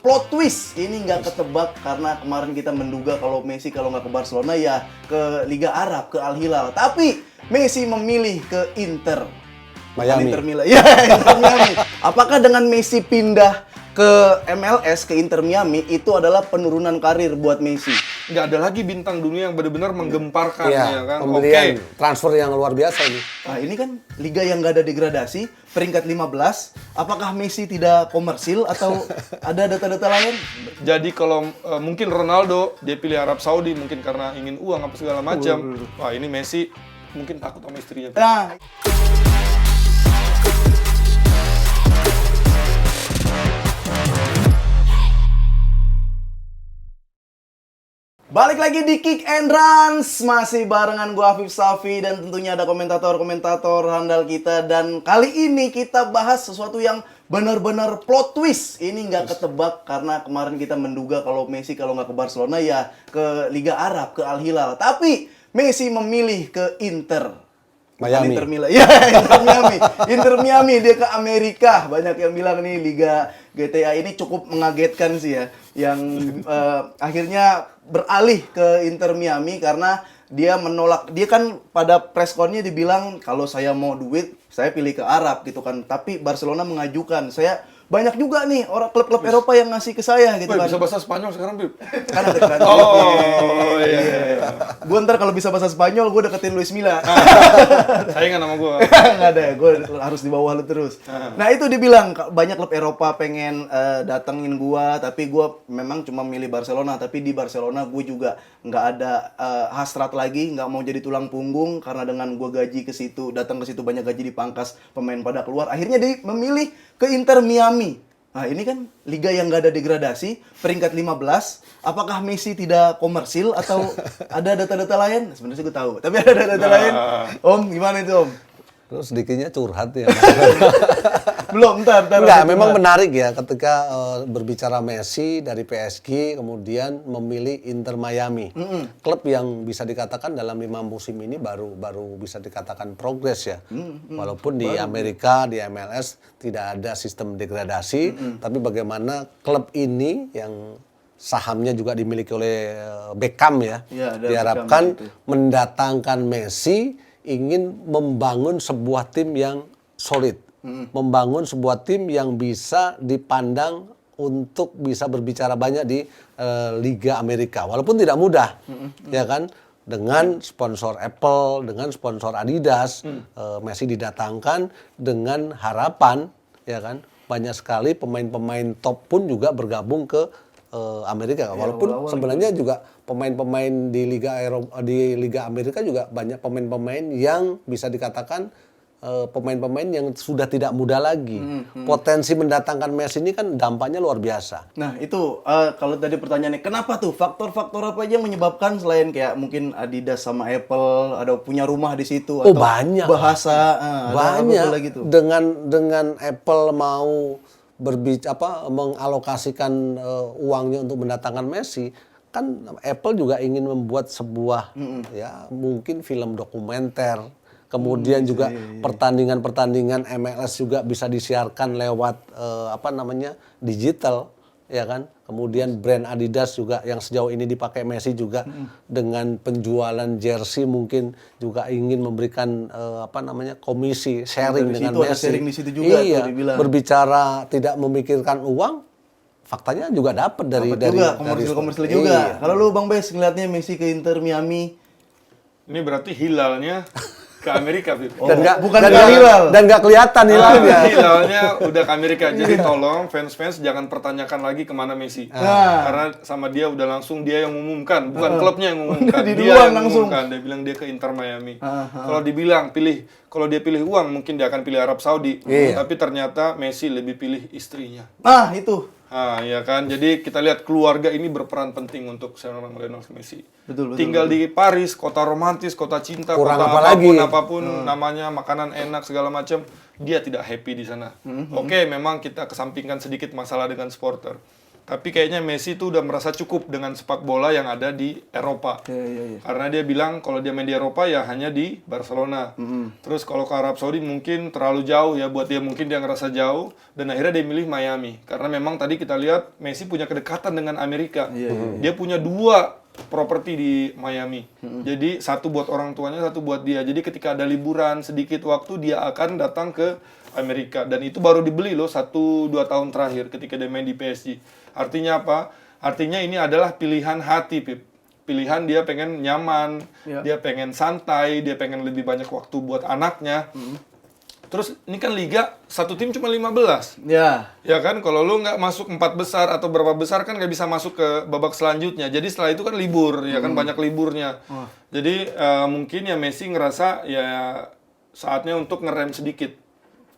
Plot twist ini nggak ketebak karena kemarin kita menduga kalau Messi kalau nggak ke Barcelona ya ke Liga Arab, ke Al Hilal. Tapi Messi memilih ke Inter. Miami. Inter Milan. Ya, Inter Miami. Apakah dengan Messi pindah ke MLS, ke Inter Miami, itu adalah penurunan karir buat Messi? Nggak ada lagi bintang dunia yang benar-benar menggemparkan, ya kan? Pembelian transfer yang luar biasa ini. Nah, ini kan liga yang nggak ada degradasi, peringkat 15. Apakah Messi tidak komersil atau ada data-data lain? Jadi kalau mungkin Ronaldo dia pilih Arab Saudi mungkin karena ingin uang apa segala macam. Wah, ini Messi mungkin takut sama istrinya. Nah, balik lagi di Kick and Runs, masih barengan gua Afif Safi dan tentunya ada komentator-komentator handal kita. Dan kali ini kita bahas sesuatu yang benar-benar plot twist. Ini nggak ketebak karena kemarin kita menduga kalau Messi kalau nggak ke Barcelona ya ke Liga Arab, ke Al Hilal. Tapi Messi memilih ke Inter. Miami. Inter Milan. Ya, Inter Miami. Inter Miami, dia ke Amerika. Banyak yang bilang nih Liga GTA ini cukup mengagetkan sih ya. Yang akhirnya beralih ke Inter Miami karena dia menolak. Dia kan pada press con-nya dibilang kalau saya mau duit, saya pilih ke Arab gitu kan. Tapi Barcelona mengajukan, saya banyak juga nih orang klub-klub Eropa yang ngasih ke saya gitu kan. Bisa bahasa Spanyol sekarang, Bib? Kan ada kan. Oh, iya. Gue ntar kalau bisa bahasa Spanyol, gue deketin Luis Milla. Saingan sama gua. Nggak ada ya, gue harus di bawah lu terus. Nah itu dibilang banyak klub Eropa pengen datengin gue, tapi gue memang cuma milih Barcelona. Tapi di Barcelona gue juga nggak ada hasrat lagi, nggak mau jadi tulang punggung karena dengan gue gaji ke situ, datang ke situ banyak gaji dipangkas, pemain pada keluar. Akhirnya dia memilih ke Inter Miami. Nah ini kan liga yang nggak ada degradasi, peringkat 15. Apakah Messi tidak komersil atau ada data-data lain? Sebenarnya gue tahu, tapi ada data-data lain. Om, gimana itu Om? Terus sedikitnya curhat ya. Belum, ntar. Enggak, memang menarik ya ketika berbicara Messi dari PSG kemudian memilih Inter Miami. Klub yang bisa dikatakan dalam 5 musim ini baru bisa dikatakan progres ya. Walaupun di Amerika, di MLS tidak ada sistem degradasi, tapi bagaimana klub ini yang sahamnya juga dimiliki oleh Beckham ya. Diharapkan mendatangkan Messi ingin membangun sebuah tim yang solid. Membangun sebuah tim yang bisa dipandang untuk bisa berbicara banyak di Liga Amerika. Walaupun tidak mudah, ya kan? Dengan sponsor Apple, dengan sponsor Adidas, Messi didatangkan dengan harapan, ya kan? Banyak sekali pemain-pemain top pun juga bergabung ke Amerika. Walaupun sebenarnya juga pemain-pemain di Liga Amerika juga banyak pemain-pemain yang bisa dikatakan pemain-pemain yang sudah tidak muda lagi. Potensi mendatangkan Messi ini kan dampaknya luar biasa. Nah itu kalau tadi pertanyaannya kenapa tuh faktor-faktor apa aja yang menyebabkan selain kayak mungkin Adidas sama Apple ada punya rumah di situ atau banyak bahasa banyak lagi tuh. dengan Apple mau mengalokasikan uangnya untuk mendatangkan Messi, kan Apple juga ingin membuat sebuah ya mungkin film dokumenter. Kemudian juga pertandingan-pertandingan MLS juga bisa disiarkan lewat digital, ya kan? Kemudian brand Adidas juga yang sejauh ini dipakai Messi juga dengan penjualan jersey mungkin juga ingin memberikan komisi sharing dengan Messi. Sharing di situ juga iya, tuh dibilang. Berbicara tidak memikirkan uang, faktanya juga dapat dari komersil juga. Kalau lu Bang Bes ngeliatnya Messi ke Inter Miami, Ini berarti hilalnya ke Amerika, Bib. bukan ke Hilal. Dan nggak kelihatan hilalnya. Hilalnya udah ke Amerika. Jadi tolong fans-fans jangan pertanyakan lagi kemana Messi. Karena sama dia udah langsung dia yang mengumumkan, bukan klubnya yang mengumumkan. Dia yang mengumumkan. Dia bilang dia ke Inter Miami. Kalau kalau dia pilih uang mungkin dia akan pilih Arab Saudi. Tapi ternyata Messi lebih pilih istrinya. Nah itu. Ya kan. Jadi kita lihat keluarga ini berperan penting untuk seorang Lionel Messi. Betul. Tinggal di Paris, kota romantis, kota cinta, kurang kota apa apapun namanya, makanan enak segala macam, dia tidak happy di sana. Oke, memang kita kesampingkan sedikit masalah dengan supporter. Tapi kayaknya Messi tuh udah merasa cukup dengan sepak bola yang ada di Eropa. Karena dia bilang kalau dia main di Eropa ya hanya di Barcelona. Terus kalau ke Arab Saudi mungkin terlalu jauh ya buat dia, mungkin dia ngerasa jauh. Dan akhirnya dia milih Miami. Karena memang tadi kita lihat Messi punya kedekatan dengan Amerika. Dia punya 2 properti di Miami. Jadi satu buat orang tuanya, satu buat dia. Jadi ketika ada liburan sedikit waktu dia akan datang ke Amerika. Dan itu baru dibeli loh 1-2 tahun terakhir ketika dia main di PSG. Artinya apa? Artinya ini adalah pilihan hati, Pip. Pilihan dia pengen nyaman, dia pengen santai, dia pengen lebih banyak waktu buat anaknya. Terus ini kan liga, satu tim cuma 15. Ya kan, kalau lu nggak masuk 4 besar atau berapa besar kan nggak bisa masuk ke babak selanjutnya. Jadi setelah itu kan libur, ya kan banyak liburnya. Jadi mungkin ya Messi ngerasa ya saatnya untuk ngerem sedikit.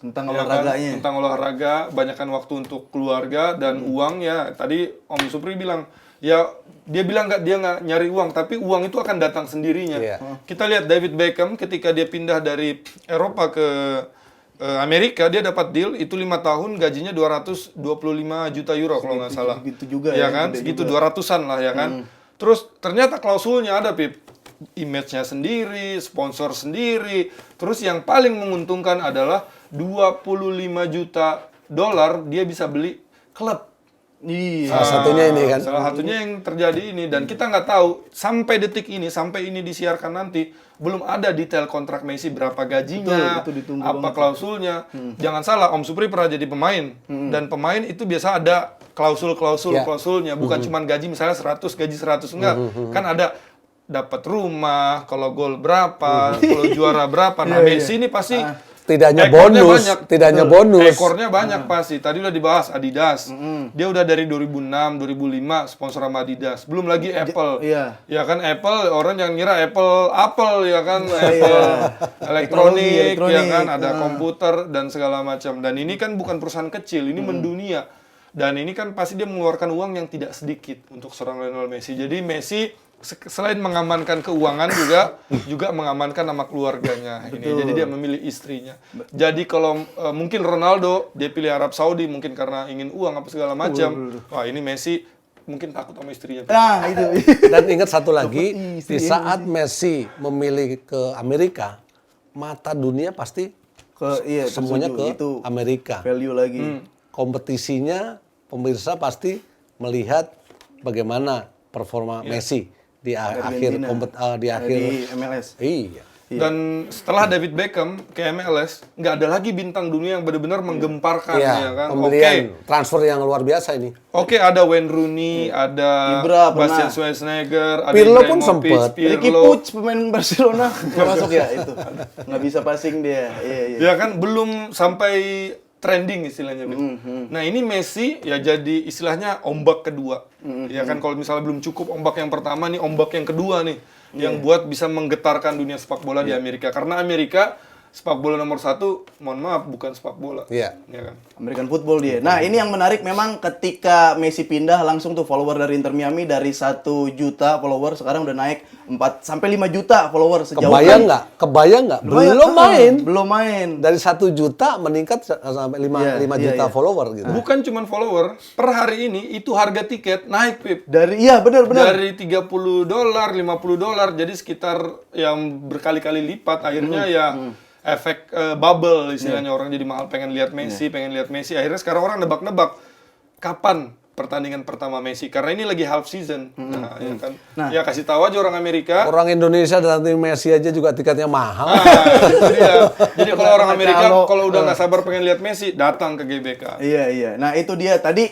Tentang Ya olahraganya. kan? Tentang olahraga, banyakkan waktu untuk keluarga dan uang ya. Tadi Om Supri bilang, ya dia bilang dia nggak nyari uang, tapi uang itu akan datang sendirinya. Kita lihat David Beckham ketika dia pindah dari Eropa ke Amerika, dia dapat deal itu 5 tahun gajinya 225 juta euro kalau nggak salah. Segitu juga ya kan, segitu 200-an lah ya kan. Terus ternyata klausulnya ada, Pip. Image-nya sendiri, sponsor sendiri. Terus yang paling menguntungkan adalah 25 juta dolar dia bisa beli klub. Salah satunya ini kan. Salah satunya yang terjadi ini. Dan kita nggak tahu sampai detik ini, sampai ini disiarkan nanti, belum ada detail kontrak Messi berapa gajinya, Betul, ditunggu apa banget. klausulnya. Jangan salah, Om Supri pernah jadi pemain. Dan pemain itu biasa ada klausulnya. Bukan cuma gaji misalnya 100, gaji 100. Enggak. Kan ada dapat rumah, kalau gol berapa, kalau juara berapa. Nah, Messi ini pasti Tidak hanya ekornya bonus, banyak. tidak hanya bonus. Ekornya banyak pasti. Tadi udah dibahas Adidas. Dia udah dari 2006, 2005 sponsor sama Adidas. Belum lagi Apple. Ya kan Apple, orang jangan ngira Apple ya kan, Apple elektronik, ya kan, ada komputer dan segala macam. Dan ini kan bukan perusahaan kecil, ini mendunia. Dan ini kan pasti dia mengeluarkan uang yang tidak sedikit untuk seorang Lionel Messi. Jadi Messi selain mengamankan keuangan juga mengamankan nama keluarganya ini. Jadi dia memilih istrinya. Jadi kalau mungkin Ronaldo dia pilih Arab Saudi mungkin karena ingin uang apa segala macam. Wah, ini Messi mungkin takut sama istrinya. Nah, itu. Dan ingat satu lagi, di saat Messi memilih ke Amerika, mata dunia pasti semuanya ke itu Amerika. Value lagi. Kompetisinya pemirsa pasti melihat bagaimana performa Messi di akhir di MLS. Iya. Dan setelah David Beckham ke MLS, nggak ada lagi bintang dunia yang benar-benar menggemparkan, ya kan? Pembelian transfer yang luar biasa ini. Oke, ada Wayne Rooney, ada Ibra Bastian pernah. Schweinsteiger, ada Pirlo pun Ibrahimovic, sempet. Ricky Pirlo. Puig pemain Barcelona nggak masuk ya itu. Nggak bisa passing dia. Iya. Ya kan, belum sampai trending istilahnya. Nah, ini Messi ya jadi istilahnya ombak kedua. Ya kan, kalau misalnya belum cukup ombak yang pertama, nih ombak yang kedua nih. Yang buat bisa menggetarkan dunia sepak bola di Amerika. Karena Amerika sepak bola nomor 1, mohon maaf, bukan sepak bola. Iya. Ya kan? American football dia. Nah, ini yang menarik memang ketika Messi pindah langsung tuh follower dari Inter Miami dari 1 juta follower sekarang udah naik 4 sampai 5 juta follower sejauh Kebayang nggak? Belum main. Dari 1 juta meningkat sampai 5 juta follower gitu. Bukan cuma follower, per hari ini itu harga tiket naik, Pip. Benar. Dari $30, $50, jadi sekitar yang berkali-kali lipat. Akhirnya efek bubble istilahnya, orang jadi mahal pengen lihat Messi, Akhirnya sekarang orang nebak-nebak kapan pertandingan pertama Messi, karena ini lagi half season. Ya kan. Ya kasih tahu aja orang Amerika. Orang Indonesia datang Messi aja juga tiketnya mahal. Itu dia. Jadi kalau orang Amerika kalau udah nggak sabar pengen lihat Messi, datang ke GBK. Iya. Nah, itu dia. Tadi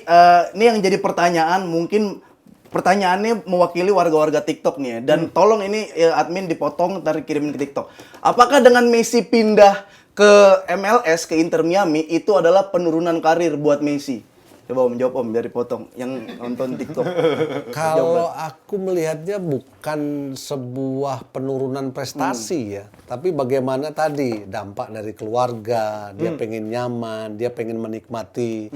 ini yang jadi pertanyaan, mungkin pertanyaannya mewakili warga-warga TikTok nih ya. Dan tolong ini admin dipotong, ntar kirimin ke TikTok. Apakah dengan Messi pindah ke MLS, ke Inter Miami, itu adalah penurunan karir buat Messi? Coba Om jawab, Om, dari potong yang nonton TikTok. Kalau aku melihatnya bukan sebuah penurunan prestasi ya, tapi bagaimana tadi dampak dari keluarga, dia pengen nyaman, dia pengen menikmati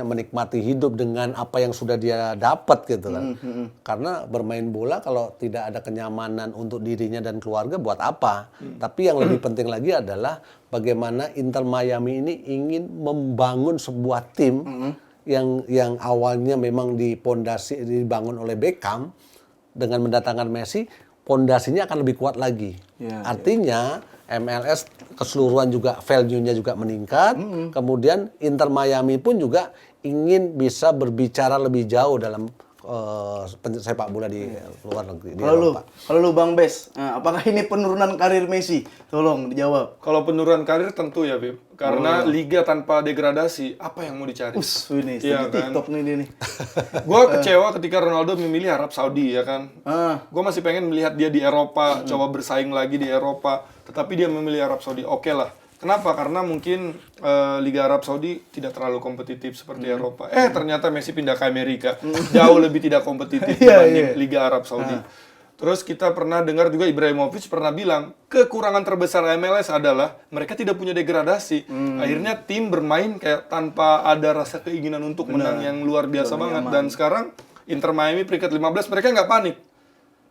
menikmati hidup dengan apa yang sudah dia dapat gitu kan. Karena bermain bola kalau tidak ada kenyamanan untuk dirinya dan keluarga buat apa? Tapi yang lebih penting lagi adalah bagaimana Inter Miami ini ingin membangun sebuah tim yang awalnya memang dibangun oleh Beckham dengan mendatangkan Messi, pondasinya akan lebih kuat lagi. Artinya MLS keseluruhan juga value-nya juga meningkat. Kemudian Inter Miami pun juga ingin bisa berbicara lebih jauh dalam sepak bola di luar negeri. Kalau lu Bang Bes, apakah ini penurunan karir Messi? Tolong dijawab. Kalau penurunan karir tentu ya, Bib. Karena liga tanpa degradasi, apa yang mau dicari? Ini Iya kan? TikTok nih dia nih. Gue kecewa ketika Ronaldo memilih Arab Saudi ya kan. Gue masih pengen melihat dia di Eropa, coba bersaing lagi di Eropa. Tetapi dia memilih Arab Saudi. Oke lah. Kenapa? Karena mungkin Liga Arab Saudi tidak terlalu kompetitif seperti Eropa. Ternyata Messi pindah ke Amerika. Jauh lebih tidak kompetitif dibanding Liga Arab Saudi. Terus kita pernah dengar juga Ibrahimovic pernah bilang, kekurangan terbesar MLS adalah mereka tidak punya degradasi. Akhirnya tim bermain kayak tanpa ada rasa keinginan untuk menang yang luar biasa banget. Dan sekarang Inter Miami peringkat 15, mereka nggak panik.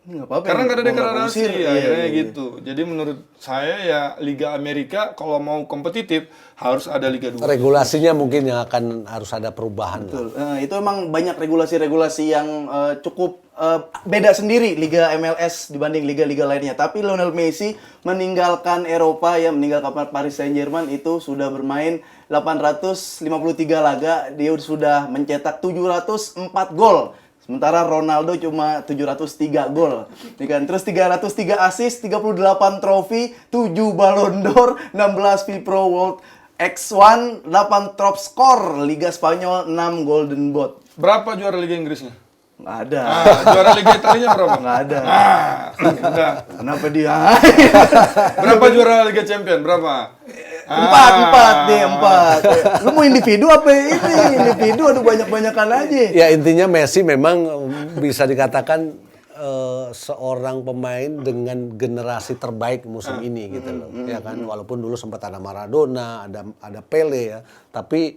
Nggak apa-apa, Karena nggak ada degradasi, akhirnya iya. gitu. Jadi menurut saya ya Liga Amerika kalau mau kompetitif harus ada Liga 2. Regulasinya mungkin yang harus ada perubahan. Betul. Itu emang banyak regulasi-regulasi yang cukup beda sendiri Liga MLS dibanding liga-liga lainnya. Tapi Lionel Messi meninggalkan Eropa, meninggalkan Paris Saint-Germain itu sudah bermain 853 laga, dia sudah mencetak 704 gol. Sementara Ronaldo cuma 703 gol. Terus 303 assist, 38 trofi, 7 Ballon d'Or, 16 FIFPro World X1, 8 top skor, Liga Spanyol 6 Golden Boot. Berapa juara Liga Inggrisnya? Nggak ada. Juara Liga Italianya berapa? Nggak ada. Udah. Kenapa dia? Berapa juara Liga Champion? Berapa? Empat. Lu mau individu apa ini? Individu aduh banyak-banyakan aja. Ya intinya Messi memang bisa dikatakan seorang pemain dengan generasi terbaik musim ini gitu loh. Ya kan walaupun dulu sempat ada Maradona, ada Pele ya, tapi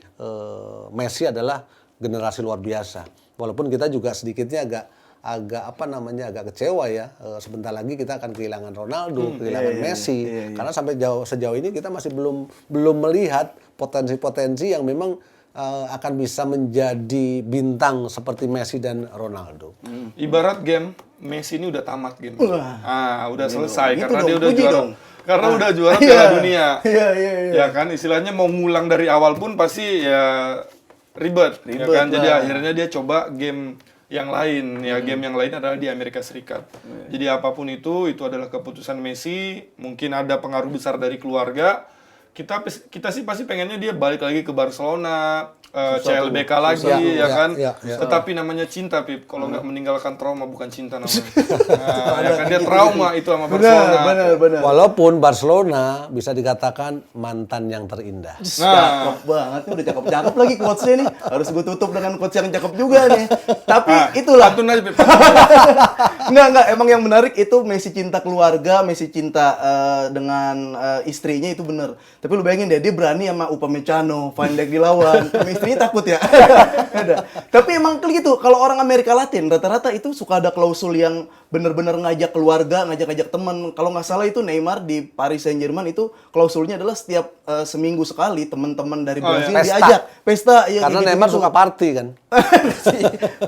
Messi adalah generasi luar biasa. Walaupun kita juga sedikitnya agak kecewa ya. Sebentar lagi kita akan kehilangan Ronaldo, kehilangan Messi. Karena sampai sejauh ini kita masih belum melihat potensi-potensi yang memang akan bisa menjadi bintang seperti Messi dan Ronaldo. Ibarat game Messi ini udah tamat game. Udah selesai gitu karena dong, dia udah puji juara. dong. Karena udah juara Piala Dunia. Iya. Ya kan istilahnya mau ngulang dari awal pun pasti ya ribet ya kan. Jadi akhirnya dia coba game yang lain ya, game yang lain adalah di Amerika Serikat. Jadi apapun itu adalah keputusan Messi. Mungkin ada pengaruh besar dari keluarga. Kita sih pasti pengennya dia balik lagi ke Barcelona, CLBK lagi ya kan. Tetapi namanya cinta, Pip. Kalau nggak meninggalkan trauma bukan cinta namanya. Ya kan dia trauma itu sama Barcelona. Benar. Walaupun Barcelona bisa dikatakan mantan yang terindah. Cakep banget, udah cakep-cakep lagi quotes-nya nih. Harus gue tutup dengan quotes yang cakep juga nih. Tapi itulah. Pantun aja, Pip. Enggak. Emang yang menarik itu Messi cinta keluarga, Messi cinta dengan istrinya itu bener. Tapi lu bayangin deh, dia berani sama Upamecano, Van Dijk dilawan. Istrinya takut ya. Ada. Tapi emang gitu, kalau orang Amerika Latin rata-rata itu suka ada klausul yang bener-bener ngajak keluarga, ngajak teman. Kalau nggak salah itu Neymar di Paris Saint-Germain itu klausulnya adalah setiap seminggu sekali teman-teman dari Brazil diajak pesta. Ya, karena gitu, Neymar suka party kan.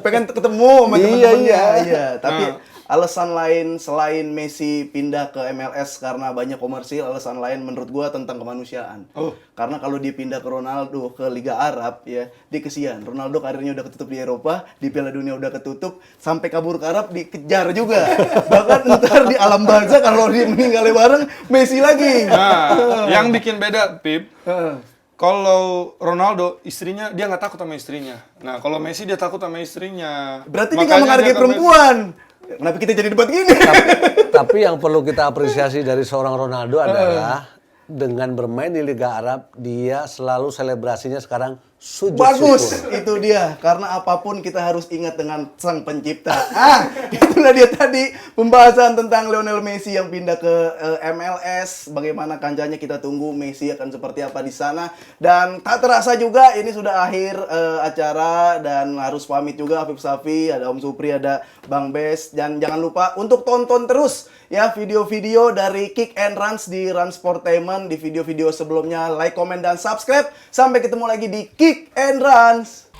Pengen ketemu sama teman-temannya. Iya. Tapi alasan lain selain Messi pindah ke MLS karena banyak komersil, alasan lain menurut gua tentang kemanusiaan. Karena kalau dia pindah ke Ronaldo ke Liga Arab ya, dia kesian. Ronaldo karirnya udah ketutup di Eropa, di Piala Dunia udah ketutup, sampai kabur ke Arab dikejar juga. Bahkan ntar di alam barzah kalau dia meninggalnya bareng Messi lagi. Nah, yang bikin beda, Pip. Kalau Ronaldo, istrinya, dia nggak takut sama istrinya. Nah, kalau Messi dia takut sama istrinya. Berarti dia nggak menghargai perempuan. Kenapa kita jadi debat gini? Tapi yang perlu kita apresiasi dari seorang Ronaldo adalah dengan bermain di Liga Arab, dia selalu selebrasinya sekarang sujud Bagus, syukur. itu dia. Karena apapun kita harus ingat dengan sang pencipta. Itulah dia tadi pembahasan tentang Lionel Messi yang pindah ke MLS. Bagaimana kancahnya, kita tunggu Messi akan seperti apa di sana. Dan tak terasa juga ini sudah akhir acara dan harus pamit juga Afif Safi, ada Om Supri, ada Bang Bes. Dan jangan lupa untuk tonton terus ya video-video dari Kick and Runs di Run Sportainment, di video-video sebelumnya. Like, comment, dan subscribe. Sampai ketemu lagi di Kick and Runs.